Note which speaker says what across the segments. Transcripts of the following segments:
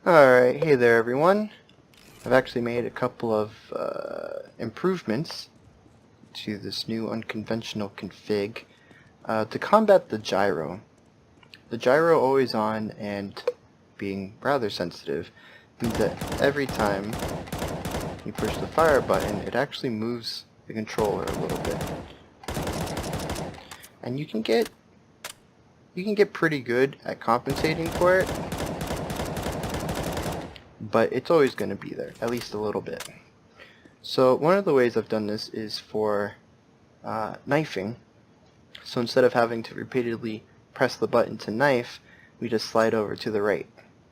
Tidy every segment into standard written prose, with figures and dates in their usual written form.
Speaker 1: Alright, hey there everyone. I've actually made a couple of improvements to this new unconventional config to combat the gyro. The gyro always on and being rather sensitive means that every time you push the fire button it actually moves the controller a little bit. And you can get pretty good at compensating for it, but it's always going to be there, at least a little bit. So one of the ways I've done this is for knifing. So instead of having to repeatedly press the button to knife, we just slide over to the right,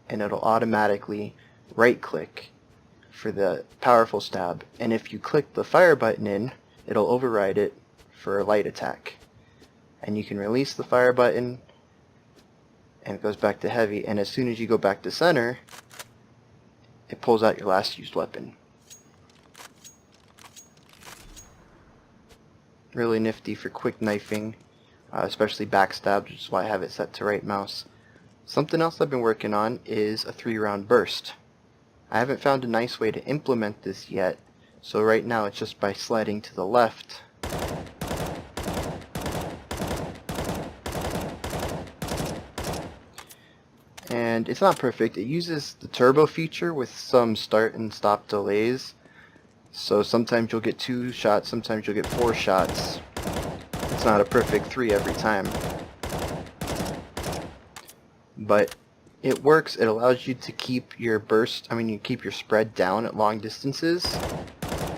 Speaker 1: and it'll automatically right click for the powerful stab, and if you click the fire button in, it'll override it for a light attack. And you can release the fire button and it goes back to heavy, and as soon as you go back to center, it pulls out your last used weapon. Really nifty for quick knifing, especially backstab, which is why I have it set to right mouse. Something else I've been working on is a 3-round burst. I haven't found a nice way to implement this yet, so right now it's just by sliding to the left. And it's not perfect. It uses the turbo feature with some start and stop delays. So sometimes you'll get 2 shots, sometimes you'll get 4 shots. It's not a perfect 3 every time. But it works. It allows you to keep your you keep your spread down at long distances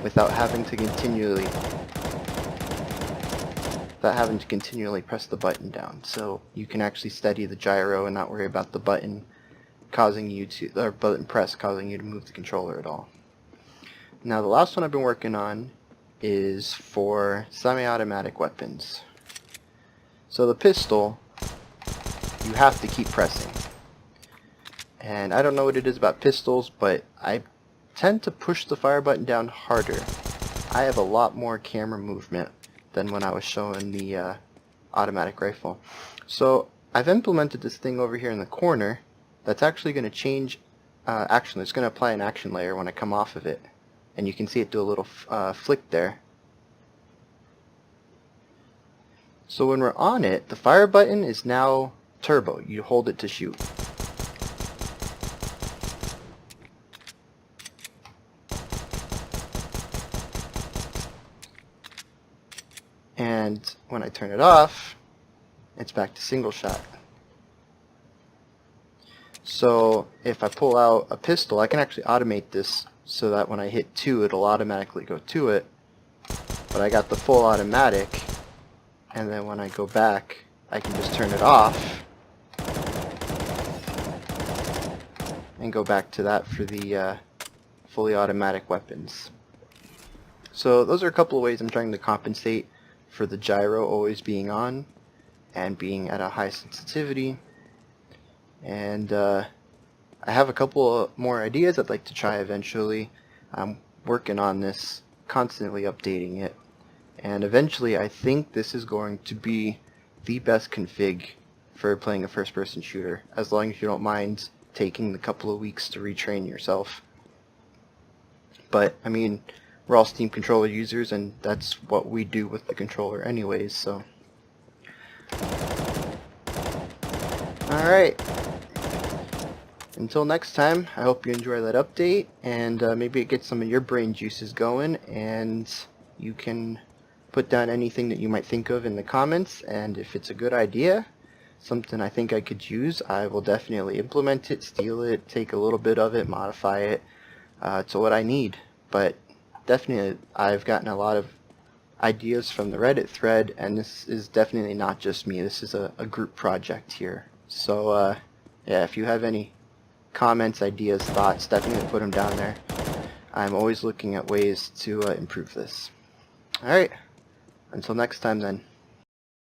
Speaker 1: without having to continually press the button down. So you can actually steady the gyro and not worry about the button press causing you to move the controller at all. Now the last one I've been working on is for semi-automatic weapons. So the pistol, you have to keep pressing. And I don't know what it is about pistols, but I tend to push the fire button down harder. I have a lot more camera movement than when I was showing the automatic rifle. So I've implemented this thing over here in the corner that's actually going to change action. It's going to apply an action layer when I come off of it. And you can see it do a little flick there. So when we're on it, the fire button is now turbo. You hold it to shoot. And when I turn it off, it's back to single shot. So if I pull out a pistol, I can actually automate this so that when I hit 2, it'll automatically go to it. But I got the full automatic, and then when I go back, I can just turn it off and go back to that for the fully automatic weapons. So those are a couple of ways I'm trying to compensate for the gyro always being on and being at a high sensitivity. And I have a couple more ideas I'd like to try eventually. I'm working on this, constantly updating it, and eventually I think this is going to be the best config for playing a first-person shooter, as long as you don't mind taking the couple of weeks to retrain yourself. But I mean, we're all Steam controller users, and that's what we do with the controller anyways, so. Alright. Until next time, I hope you enjoy that update, and maybe it gets some of your brain juices going, and you can put down anything that you might think of in the comments, and if it's a good idea, something I think I could use, I will definitely implement it, steal it, take a little bit of it, modify it to what I need. But definitely, I've gotten a lot of ideas from the Reddit thread, and this is definitely not just me. This is a group project here. So, yeah, if you have any comments, ideas, thoughts, definitely put them down there. I'm always looking at ways to improve this. Alright, until next time then.